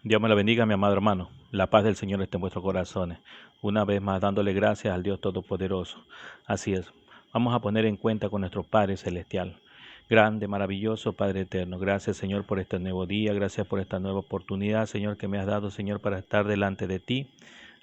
Dios me lo bendiga, mi amado hermano. La paz del Señor esté en vuestros corazones. Una vez más, dándole gracias al Dios Todopoderoso. Así es. Vamos a poner en cuenta con nuestro Padre Celestial. Grande, maravilloso Padre eterno. Gracias, Señor, por este nuevo día. Gracias por esta nueva oportunidad, Señor, que me has dado, Señor, para estar delante de ti.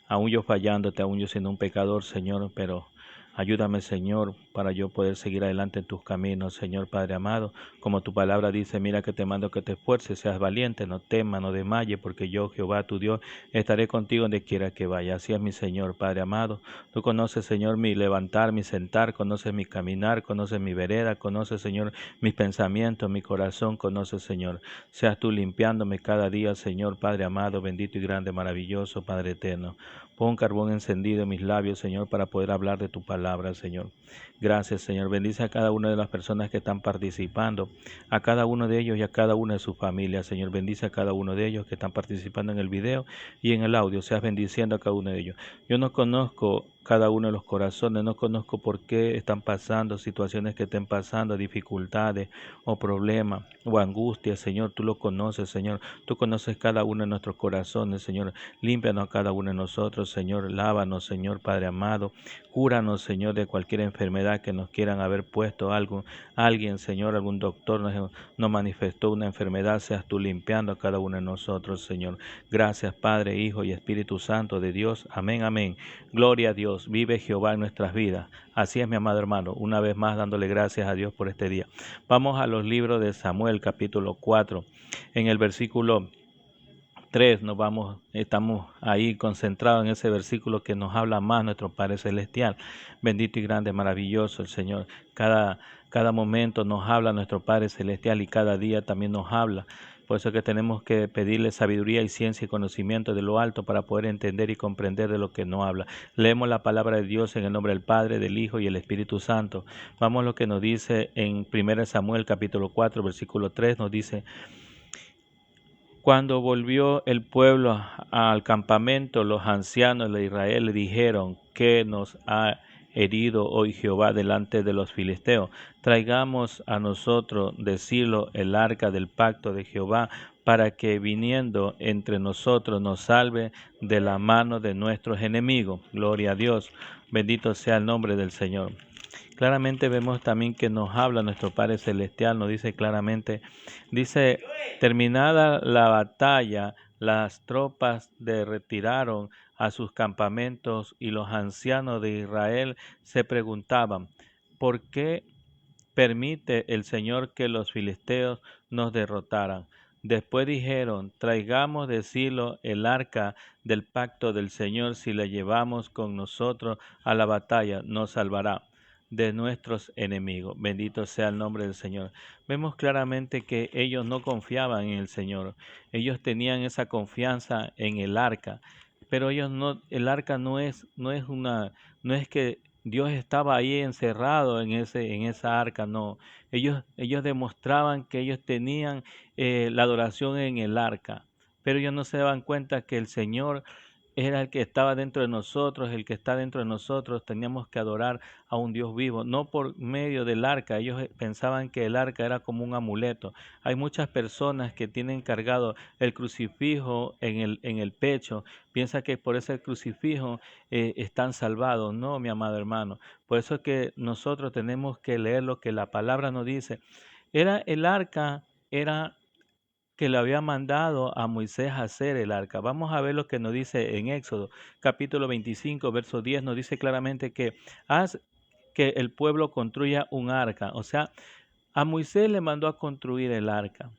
Aún yo fallándote, aún yo siendo un pecador, Señor, pero ayúdame, Señor, para yo poder seguir adelante en tus caminos, Señor Padre amado. Como tu palabra dice, mira que te mando que te esfuerces, seas valiente, no temas, no desmayes, porque yo, Jehová, tu Dios, estaré contigo donde quiera que vaya. Así es, mi Señor, Padre amado. Tú conoces, Señor, mi levantar, mi sentar, conoces mi caminar, conoces mi vereda, conoces, Señor, mis pensamientos, mi corazón, conoces, Señor. Seas tú limpiándome cada día, Señor, Padre amado, bendito y grande, maravilloso, Padre eterno. Pon carbón encendido en mis labios, Señor, para poder hablar de tu palabra, Señor. Gracias, Señor. Bendice a cada una de las personas que están participando, a cada uno de ellos y a cada una de sus familias, Señor. Bendice a cada uno de ellos que están participando en el video y en el audio. Seas bendiciendo a cada uno de ellos. Yo no conozco cada uno de los corazones, no conozco por qué están pasando situaciones que estén pasando, dificultades o problemas o angustias, Señor. Tú lo conoces, Señor. Tú conoces cada uno de nuestros corazones, Señor. Límpianos a cada uno de nosotros, Señor. Lávanos, Señor, Padre amado. Cúranos, Señor, de cualquier enfermedad que nos quieran haber puesto alguien, Señor, algún doctor nos manifestó una enfermedad. Seas tú limpiando a cada uno de nosotros, Señor. Gracias, Padre, Hijo y Espíritu Santo de Dios. Amén, amén. Gloria a Dios. Vive Jehová en nuestras vidas. Así es, mi amado hermano. Una vez más, dándole gracias a Dios por este día. Vamos a los libros de Samuel, capítulo 4. En el versículo 3 estamos ahí concentrados en ese versículo que nos habla más nuestro Padre Celestial. Bendito y grande, maravilloso el Señor. Cada momento nos habla nuestro Padre Celestial y cada día también nos habla. Por eso es que tenemos que pedirle sabiduría y ciencia y conocimiento de lo alto para poder entender y comprender de lo que nos habla. Leemos la palabra de Dios en el nombre del Padre, del Hijo y el Espíritu Santo. Vamos a lo que nos dice en 1 Samuel capítulo 4, versículo 3, nos dice: cuando volvió el pueblo al campamento, los ancianos de Israel le dijeron: ¿qué nos ha herido hoy Jehová delante de los filisteos? Traigamos a nosotros de Silo el arca del pacto de Jehová, para que viniendo entre nosotros nos salve de la mano de nuestros enemigos. Gloria a Dios. Bendito sea el nombre del Señor. Claramente vemos también que nos habla nuestro Padre Celestial, nos dice claramente, dice: terminada la batalla, las tropas retiraron a sus campamentos y los ancianos de Israel se preguntaban: ¿por qué permite el Señor que los filisteos nos derrotaran? Después dijeron: traigamos de Silo el arca del pacto del Señor, si la llevamos con nosotros a la batalla, nos salvará de nuestros enemigos. Bendito sea el nombre del Señor. Vemos claramente que ellos no confiaban en el Señor. Ellos tenían esa confianza en el arca, pero el arca no es que Dios estaba ahí encerrado en esa arca, no. Ellos demostraban que ellos tenían la adoración en el arca, pero ellos no se daban cuenta que el Señor era el que estaba dentro de nosotros, el que está dentro de nosotros. Teníamos que adorar a un Dios vivo, no por medio del arca. Ellos pensaban que el arca era como un amuleto. Hay muchas personas que tienen cargado el crucifijo en el pecho, piensa que por ese crucifijo están salvados. No, mi amado hermano. Por eso es que nosotros tenemos que leer lo que la palabra nos dice. El arca era que le había mandado a Moisés a hacer el arca. Vamos a ver lo que nos dice en Éxodo, capítulo 25, verso 10, nos dice claramente que haz que el pueblo construya un arca. O sea, a Moisés le mandó a construir el arca,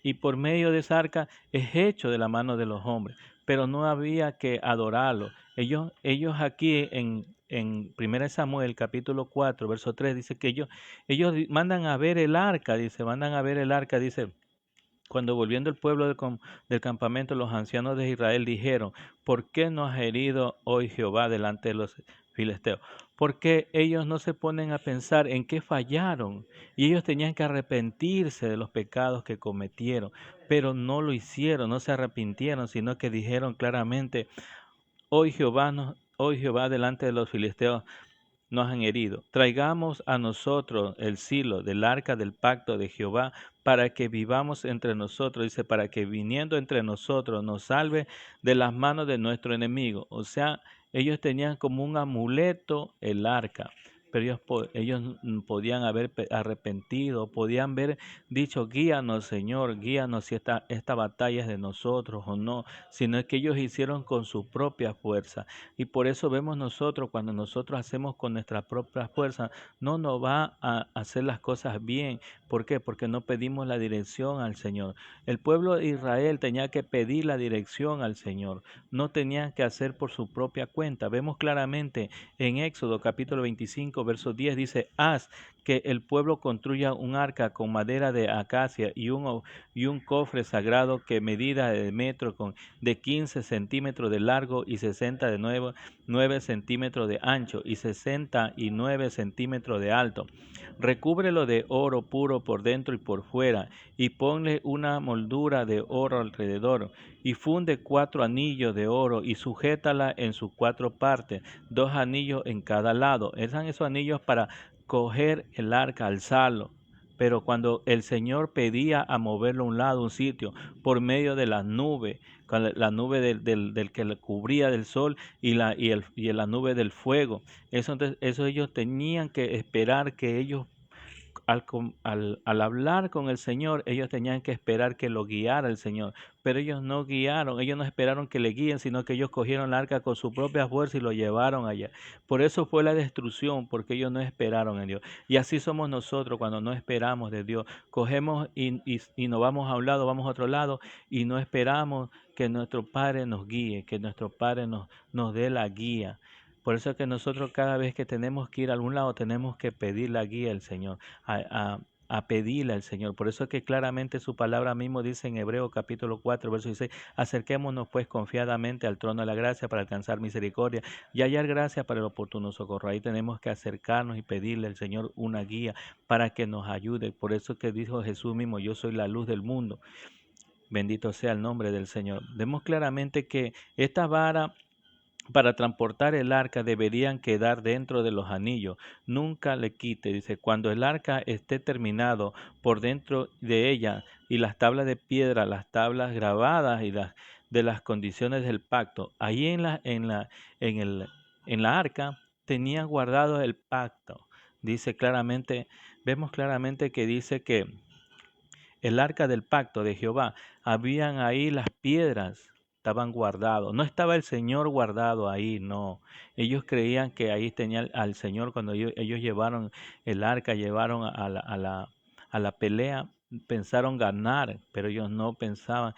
y por medio de esa arca es hecho de la mano de los hombres, pero no había que adorarlo. Ellos aquí en 1 Samuel capítulo 4, verso 3, dice que ellos mandan a ver el arca, dice: cuando volviendo el pueblo del campamento, los ancianos de Israel dijeron: ¿por qué nos ha herido hoy Jehová delante de los filisteos? Porque ellos no se ponen a pensar en qué fallaron, y ellos tenían que arrepentirse de los pecados que cometieron, pero no lo hicieron, no se arrepintieron, sino que dijeron claramente: hoy Jehová delante de los filisteos nos han herido. Traigamos a nosotros el silo del arca del pacto de Jehová para que vivamos entre nosotros. Dice, para que viniendo entre nosotros nos salve de las manos de nuestro enemigo. O sea, ellos tenían como un amuleto el arca. Pero ellos podían haber arrepentido, podían haber dicho, guíanos Señor, guíanos si esta batalla es de nosotros o no, sino que ellos hicieron con su propia fuerza. Y por eso vemos nosotros, cuando nosotros hacemos con nuestra propia fuerza, no nos va a hacer las cosas bien. ¿Por qué? Porque no pedimos la dirección al Señor. El pueblo de Israel tenía que pedir la dirección al Señor, no tenían que hacer por su propia cuenta. Vemos claramente en Éxodo capítulo 25, verso 10, dice, haz que el pueblo construya un arca con madera de acacia y un cofre sagrado que medida de metro de 15 centímetros de largo y 60 de 9 centímetros de ancho y 69 centímetros de alto. Recúbrelo de oro puro por dentro y por fuera, y ponle una moldura de oro alrededor, y funde 4 anillos de oro, y sujétala en sus 4 partes, 2 anillos en cada lado. Eran esos anillos para coger el arca, alzarlo. Pero cuando el Señor pedía a moverlo a un lado, un sitio, por medio de la nube del que le cubría del sol y la nube del fuego, eso ellos tenían que esperar que ellos al hablar con el Señor, ellos tenían que esperar que lo guiara el Señor, pero ellos no guiaron, ellos no esperaron que le guíen, sino que ellos cogieron el arca con su propia fuerza y lo llevaron allá. Por eso fue la destrucción, porque ellos no esperaron en Dios. Y así somos nosotros cuando no esperamos de Dios. Cogemos y nos vamos a un lado, vamos a otro lado y no esperamos que nuestro Padre nos guíe, que nuestro Padre nos dé la guía. Por eso es que nosotros cada vez que tenemos que ir a algún lado tenemos que pedir la guía al Señor, a pedirle al Señor. Por eso es que claramente su palabra mismo dice en Hebreo capítulo 4, verso 16, acerquémonos pues confiadamente al trono de la gracia para alcanzar misericordia y hallar gracia para el oportuno socorro. Ahí tenemos que acercarnos y pedirle al Señor una guía para que nos ayude. Por eso es que dijo Jesús mismo, yo soy la luz del mundo. Bendito sea el nombre del Señor. Vemos claramente que esta vara para transportar el arca deberían quedar dentro de los anillos. Nunca le quite. Dice, cuando el arca esté terminado por dentro de ella y las tablas de piedra, las tablas grabadas y de las condiciones del pacto, ahí en la arca tenía guardado el pacto. Dice claramente, vemos claramente que dice que el arca del pacto de Jehová, habían ahí las piedras, estaban guardados. No estaba el Señor guardado ahí, no. Ellos creían que ahí tenían al Señor cuando ellos llevaron el arca, llevaron a la pelea, pensaron ganar, pero ellos no pensaban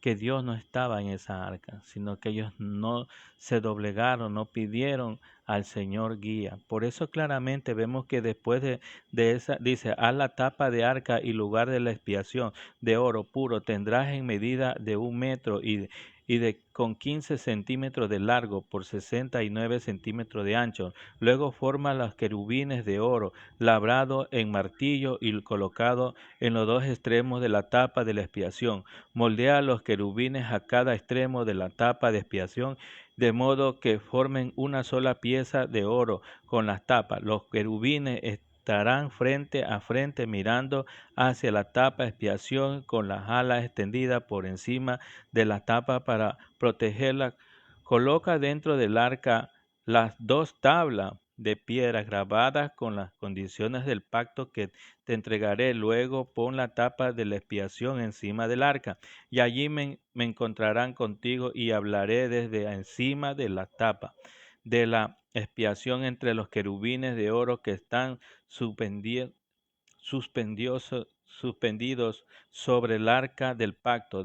que Dios no estaba en esa arca, sino que ellos no se doblegaron, no pidieron al Señor guía. Por eso claramente vemos que después de esa, dice, haz la tapa de arca y lugar de la expiación de oro puro, tendrás en medida de 1 metro con 15 centímetros de largo por 69 centímetros de ancho. Luego forma los querubines de oro, labrado en martillo y colocado en los 2 extremos de la tapa de la expiación. Moldea los querubines a cada extremo de la tapa de expiación, de modo que formen una sola pieza de oro con las tapas. Los querubines estarán frente a frente mirando hacia la tapa de expiación con las alas extendidas por encima de la tapa para protegerla. Coloca dentro del arca las 2 tablas de piedra grabadas con las condiciones del pacto que te entregaré. Luego pon la tapa de la expiación encima del arca, y allí me encontrarán contigo y hablaré desde encima de la tapa de la expiación entre los querubines de oro que están suspendidos sobre el arca del pacto.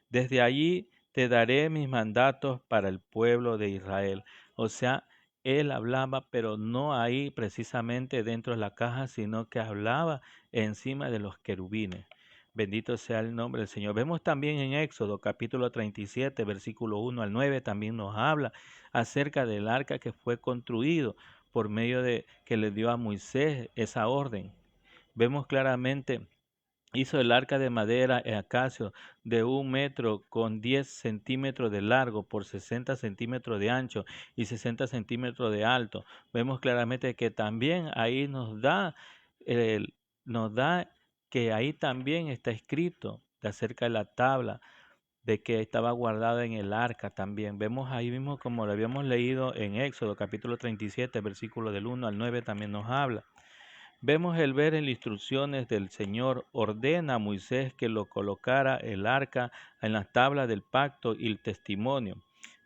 Desde allí te daré mis mandatos para el pueblo de Israel. O sea, él hablaba, pero no ahí precisamente dentro de la caja, sino que hablaba encima de los querubines. Bendito sea el nombre del Señor. Vemos también en Éxodo capítulo 37, versículo 1 al 9, también nos habla acerca del arca que fue construido por medio de que le dio a Moisés esa orden. Vemos claramente Hizo el arca de madera en acacio de 1 metro con 10 centímetros de largo por 60 centímetros de ancho y 60 centímetros de alto. Vemos claramente que también ahí el- nos da que ahí también está escrito de acerca de la tabla, de que estaba guardada en el arca también. Vemos ahí mismo como lo habíamos leído en Éxodo capítulo 37, versículo del 1 al 9 también nos habla. Vemos el ver en las instrucciones del Señor, ordena a Moisés que lo colocara el arca en las tablas del pacto y el testimonio.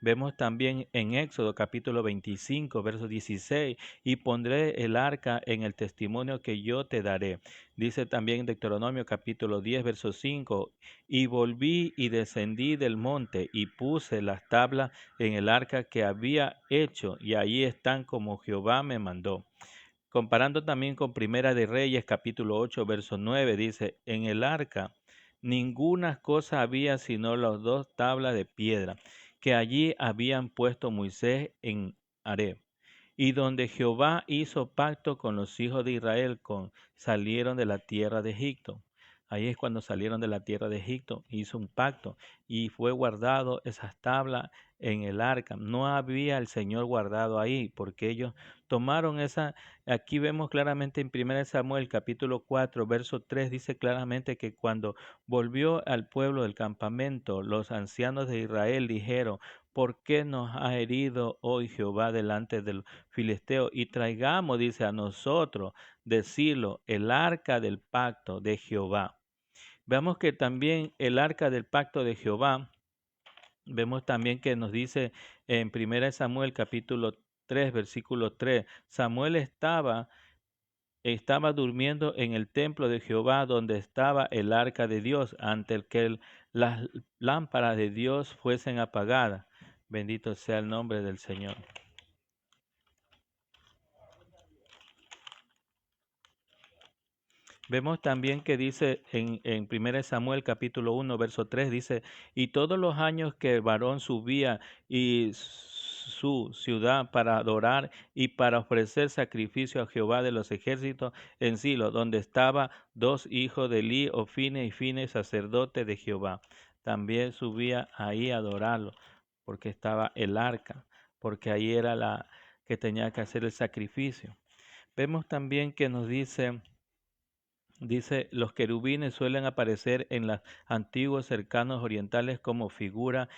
Vemos también en Éxodo capítulo 25, verso 16, y pondré el arca en el testimonio que yo te daré. Dice también en Deuteronomio capítulo 10, verso 5, y volví y descendí del monte y puse las tablas en el arca que había hecho, y allí están como Jehová me mandó. Comparando también con Primera de Reyes, capítulo 8, verso 9, dice, en el arca ninguna cosa había sino las 2 tablas de piedra que allí habían puesto Moisés en Hareb, y donde Jehová hizo pacto con los hijos de Israel, salieron de la tierra de Egipto. Ahí es cuando salieron de la tierra de Egipto, hizo un pacto y fue guardado esas tablas en el arca. No había el Señor guardado ahí, porque ellos tomaron esa. Aquí vemos claramente en 1 Samuel capítulo 4, verso 3, dice claramente que cuando volvió al pueblo del campamento, los ancianos de Israel dijeron, ¿por qué nos ha herido hoy Jehová delante del filisteo? Y traigamos, dice, a nosotros, decirlo, el arca del pacto de Jehová. Veamos que también el arca del pacto de Jehová, vemos también que nos dice en 1 Samuel capítulo 3, versículo 3, Samuel estaba durmiendo en el templo de Jehová donde estaba el arca de Dios, ante el que las lámparas de Dios fuesen apagadas. Bendito sea el nombre del Señor. Vemos también que dice en 1 Samuel capítulo 1, verso 3, dice, y todos los años que el varón subía y su ciudad para adorar y para ofrecer sacrificio a Jehová de los ejércitos en Silo, donde estaba 2 hijos de Eli, Ofine y Fine, sacerdote de Jehová. También subía ahí a adorarlo, porque estaba el arca, porque ahí era la que tenía que hacer el sacrificio. Vemos también que nos dice, los querubines suelen aparecer en los antiguos cercanos orientales como figura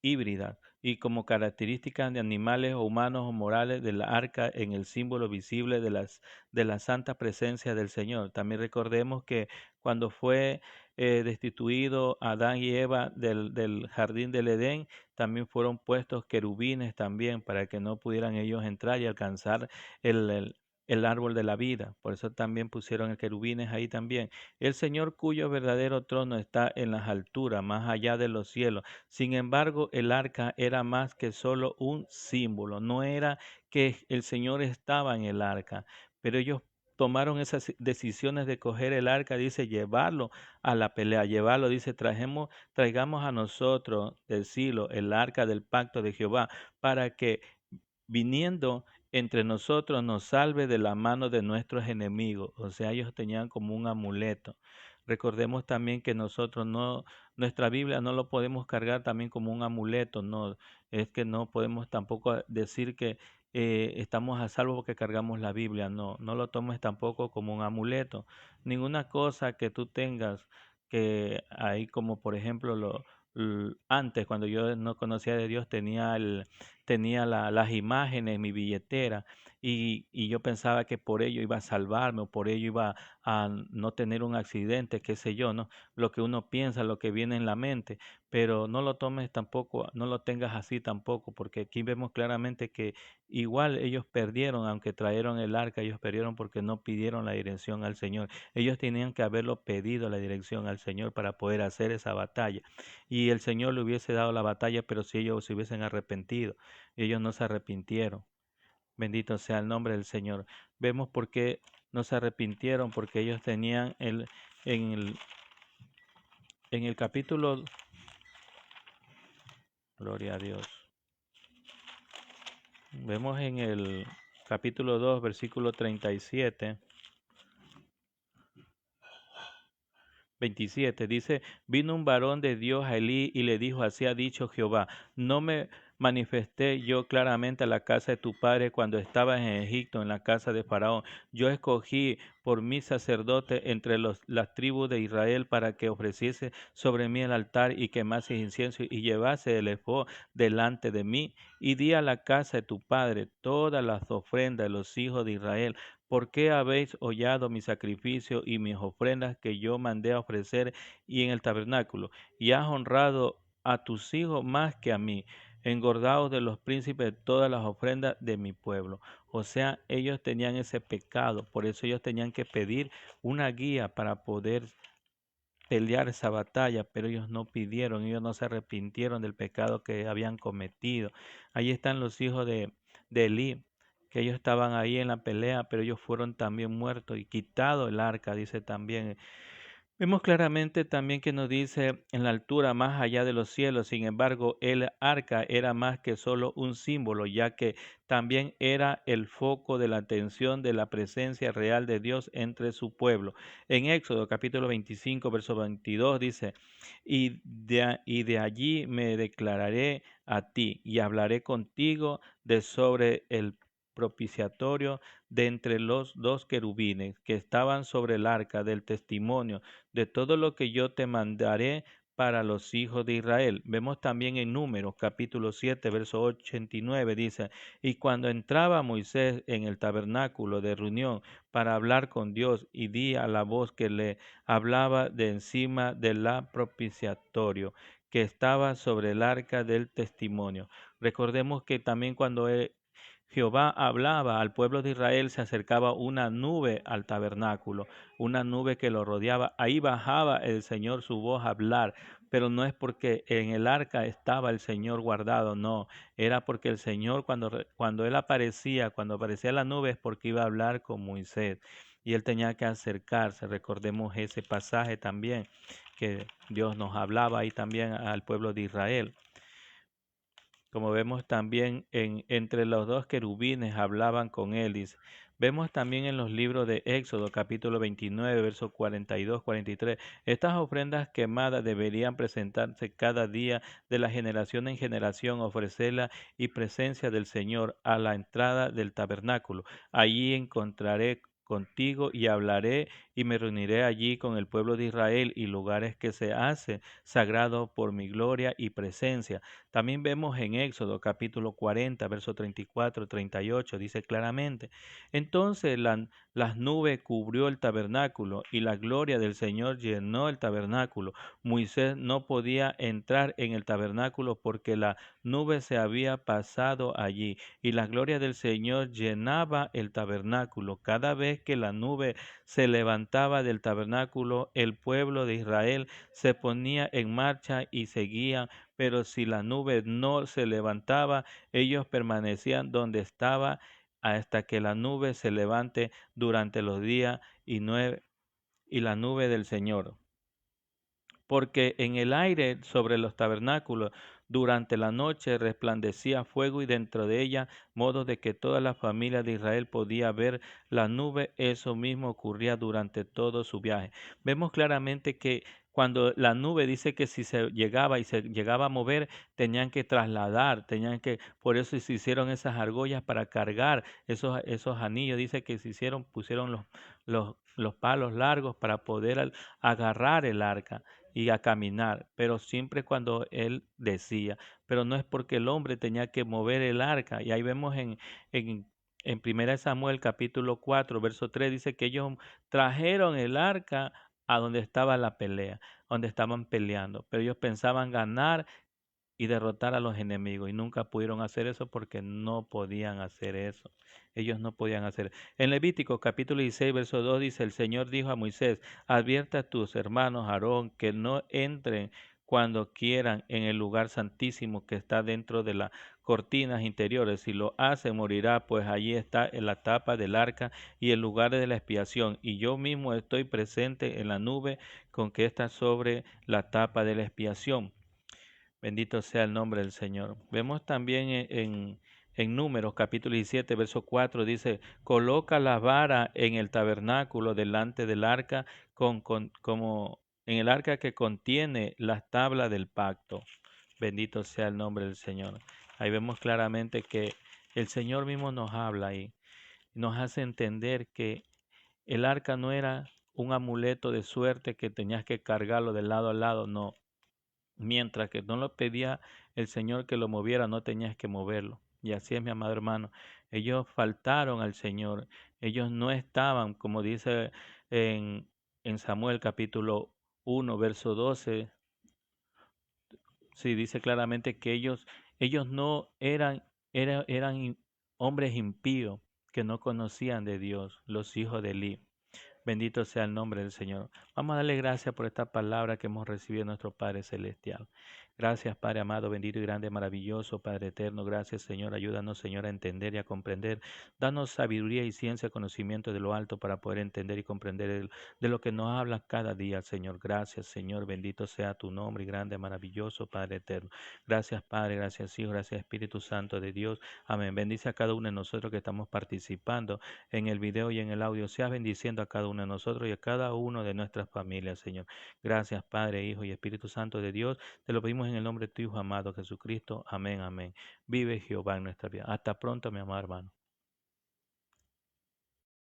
híbrida y como características de animales o humanos o morales del arca en el símbolo visible de la santa presencia del Señor. También recordemos que cuando fue destituido Adán y Eva del jardín del Edén, también fueron puestos querubines también para que no pudieran ellos entrar y alcanzar el, el el árbol de la vida. Por eso también pusieron el querubines ahí también. El Señor cuyo verdadero trono está en las alturas, más allá de los cielos. Sin embargo, el arca era más que solo un símbolo, no era que el Señor estaba en el arca, pero ellos tomaron esas decisiones de coger el arca, dice, llevarlo a la pelea, llevarlo, dice, traigamos a nosotros del Silo el arca del pacto de Jehová, para que viniendo entre nosotros nos salve de la mano de nuestros enemigos. O sea, ellos tenían como un amuleto. Recordemos también que nosotros no, nuestra Biblia no lo podemos cargar también como un amuleto, no, es que no podemos tampoco decir que estamos a salvo porque cargamos la Biblia, no, no lo tomes tampoco como un amuleto. Ninguna cosa que tú tengas que ahí como por ejemplo antes cuando yo no conocía de Dios tenía las imágenes en mi billetera y yo pensaba que por ello iba a salvarme o por ello iba a no tener un accidente, qué sé yo, ¿no? Lo que uno piensa, lo que viene en la mente, pero no lo tomes tampoco, no lo tengas así tampoco, porque aquí vemos claramente que igual ellos perdieron, aunque trajeron el arca, ellos perdieron porque no pidieron la dirección al Señor. Ellos tenían que haberlo pedido la dirección al Señor para poder hacer esa batalla. Y el Señor le hubiese dado la batalla, pero si ellos se hubiesen arrepentido, ellos no se arrepintieron. Bendito sea el nombre del Señor. Vemos por qué no se arrepintieron, porque ellos tenían en el, en el capítulo, gloria a Dios. Vemos en el capítulo 2, versículo 37. 27 dice, vino un varón de Dios a Elí y le dijo, así ha dicho Jehová, no me manifesté yo claramente a la casa de tu padre cuando estabas en Egipto, en la casa de Faraón. Yo escogí por mi sacerdote entre las tribus de Israel para que ofreciese sobre mí el altar y quemase incienso y llevase el ephod delante de mí. Y di a la casa de tu padre todas las ofrendas de los hijos de Israel. ¿Por qué habéis hollado mi sacrificio y mis ofrendas que yo mandé a ofrecer y en el tabernáculo? Y has honrado a tus hijos más que a mí, engordados de los príncipes de todas las ofrendas de mi pueblo. O sea, ellos tenían ese pecado, por eso ellos tenían que pedir una guía para poder pelear esa batalla, pero ellos no pidieron, ellos no se arrepintieron del pecado que habían cometido. Ahí están los hijos de Elí, que ellos estaban ahí en la pelea, pero ellos fueron también muertos y quitado el arca, dice también. Vemos claramente también que nos dice en la altura más allá de los cielos. Sin embargo, el arca era más que solo un símbolo, ya que también era el foco de la atención de la presencia real de Dios entre su pueblo. En Éxodo capítulo 25, verso 22 dice, y de allí me declararé a ti y hablaré contigo de sobre el propiciatorio de entre los dos querubines que estaban sobre el arca del testimonio de todo lo que yo te mandaré para los hijos de Israel. Vemos también en Números capítulo 7, verso 89, dice, y cuando entraba Moisés en el tabernáculo de reunión para hablar con Dios y di a la voz que le hablaba de encima de la propiciatorio que estaba sobre el arca del testimonio. Recordemos que también cuando Jehová hablaba al pueblo de Israel, se acercaba una nube al tabernáculo, una nube que lo rodeaba. Ahí bajaba el Señor su voz a hablar, pero no es porque en el arca estaba el Señor guardado, no, era porque el Señor cuando él aparecía, cuando aparecía la nube es porque iba a hablar con Moisés y él tenía que acercarse. Recordemos ese pasaje también que Dios nos hablaba ahí también al pueblo de Israel. Como vemos también entre los dos querubines hablaban con él. Dice. Vemos también en los libros de Éxodo capítulo 29, versos 42, 43. Estas ofrendas quemadas deberían presentarse cada día de la generación en generación, ofrecerla y presencia del Señor a la entrada del tabernáculo. Allí encontraré contigo y hablaré y me reuniré allí con el pueblo de Israel y lugares que se hacen sagrados por mi gloria y presencia. También vemos en Éxodo capítulo 40, verso 34, 38, dice claramente, entonces las nubes cubrió el tabernáculo y la gloria del Señor llenó el tabernáculo. Moisés no podía entrar en el tabernáculo porque la nube se había pasado allí y la gloria del Señor llenaba el tabernáculo. Cada vez que la nube se levantaba del tabernáculo, el pueblo de Israel se ponía en marcha y seguía, pero si la nube no se levantaba, ellos permanecían donde estaba hasta que la nube se levante durante los días y la nube del Señor. Porque en el aire sobre los tabernáculos durante la noche resplandecía fuego y dentro de ella, modo de que toda la familia de Israel podía ver la nube. Eso mismo ocurría durante todo su viaje. Vemos claramente que cuando la nube dice que si se llegaba y se llegaba a mover, tenían que trasladar, por eso se hicieron esas argollas para cargar esos anillos. Dice que pusieron los palos largos para poder agarrar el arca y a caminar, pero siempre cuando él decía, pero no es porque el hombre tenía que mover el arca. Y ahí vemos en 1 Samuel capítulo 4, verso 3, dice que ellos trajeron el arca a donde estaba la pelea, donde estaban peleando, pero ellos pensaban ganar y derrotar a los enemigos y nunca pudieron hacer eso porque no podían hacer eso. Ellos no podían hacer. En Levítico capítulo 16, verso 2 dice, el Señor dijo a Moisés, advierta a tus hermanos Aarón que no entren cuando quieran en el lugar santísimo que está dentro de las cortinas interiores. Si lo hace, morirá, pues allí está en la tapa del arca y el lugar de la expiación. Y yo mismo estoy presente en la nube con que está sobre la tapa de la expiación. Bendito sea el nombre del Señor. Vemos también en Números capítulo 17, verso 4, dice, coloca la vara en el tabernáculo delante del arca como en el arca que contiene las tablas del pacto. Bendito sea el nombre del Señor. Ahí vemos claramente que el Señor mismo nos habla y nos hace entender que el arca no era un amuleto de suerte que tenías que cargarlo de lado a lado, no. Mientras que no lo pedía el Señor que lo moviera, no tenías que moverlo. Y así es, mi amado hermano. Ellos faltaron al Señor. Ellos no estaban, como dice en Samuel capítulo 1, verso 12. Sí, dice claramente que ellos no eran hombres impíos que no conocían de Dios, los hijos de Eli. Bendito sea el nombre del Señor. Vamos a darle gracias por esta palabra que hemos recibido de nuestro Padre Celestial. Gracias, Padre amado, bendito y grande, maravilloso, Padre eterno. Gracias, Señor. Ayúdanos, Señor, a entender y a comprender. Danos sabiduría y ciencia, conocimiento de lo alto para poder entender y comprender de lo que nos habla cada día, Señor. Gracias, Señor. Bendito sea tu nombre y grande, maravilloso, Padre eterno. Gracias, Padre. Gracias, Hijo. Gracias, Espíritu Santo de Dios. Amén. Bendice a cada uno de nosotros que estamos participando en el video y en el audio. Seas bendiciendo a cada uno de nosotros y a cada uno de nuestras familias, Señor. Gracias, Padre, Hijo y Espíritu Santo de Dios. Te lo pedimos en el nombre de tu Hijo amado Jesucristo. Amén, amén. Vive Jehová en nuestra vida. Hasta pronto, mi amado hermano.